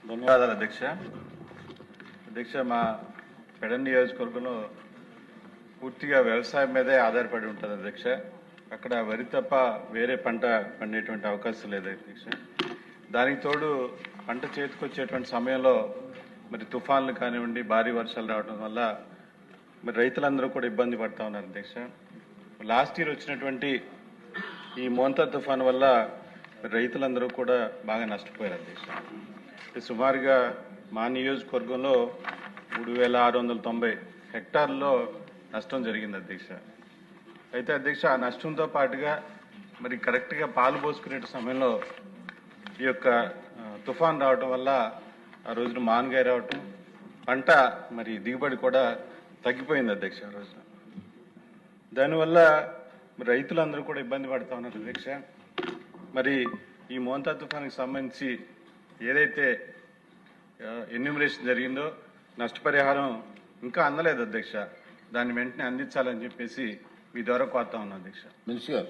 ధన్యవాదాలు అధ్యక్ష. అధ్యక్ష, మా పెడన్ నియోజకవర్గంలో పూర్తిగా వ్యవసాయం మీదే ఆధారపడి ఉంటుంది అధ్యక్ష. అక్కడ వరి తప్ప వేరే పంట పండేటువంటి అవకాశం లేదు అధ్యక్ష. దానికి తోడు పంట చేతికొచ్చేటువంటి సమయంలో మరి తుఫాన్లు కానివ్వండి, భారీ వర్షాలు రావడం వల్ల మరి రైతులందరూ కూడా ఇబ్బంది పడతా ఉన్నారు అధ్యక్ష. లాస్ట్ ఇయర్ వచ్చినటువంటి ఈ మోంతా తుఫాన్ వల్ల రైతులందరూ కూడా బాగా నష్టపోయారు అధ్యక్ష. సుమారుగా మా నియోజకవర్గంలో 3690 హెక్టార్లలో నష్టం జరిగింది అధ్యక్ష. అయితే అధ్యక్ష, ఆ నష్టంతో పాటుగా మరి కరెక్ట్గా పాలు పోసుకునే సమయంలో ఈ యొక్క తుఫాన్ రావడం వల్ల ఆ రోజున మాన్గాయ రావటం, పంట మరి దిగుబడి కూడా తగ్గిపోయింది అధ్యక్ష ఆ రోజున. దానివల్ల రైతులందరూ కూడా ఇబ్బంది పడుతూ ఉన్నారు అధ్యక్ష. మరి ఈ మోంతా తుఫాన్కి సంబంధించి ఏదైతే ఎన్యూమరేషన్ జరిగిందో నష్టపరిహారం ఇంకా అందలేదు అధ్యక్ష. దాన్ని వెంటనే అందించాలని చెప్పేసి మీ ద్వారా కోరుతా ఉన్నాను అధ్యక్ష. మినిస్టర్ గారు.